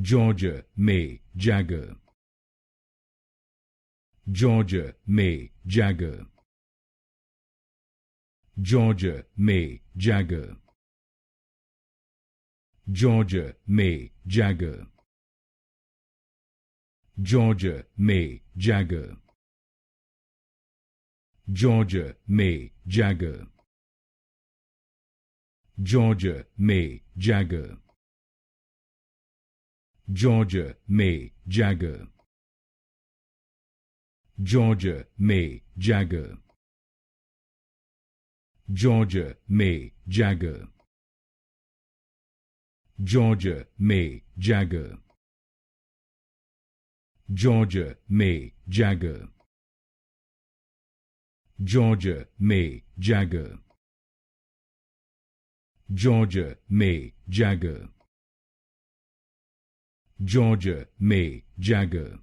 Georgia May Jagger. Georgia May Jagger. Georgia May Jagger. Georgia May Jagger. Georgia May Jagger. Georgia May Jagger. Georgia May Jagger. Georgia May Jagger. Georgia May Jagger. Georgia May Jagger. Georgia May Jagger. Georgia May Jagger. Georgia May Jagger. Georgia May Jagger. Georgia May Jagger.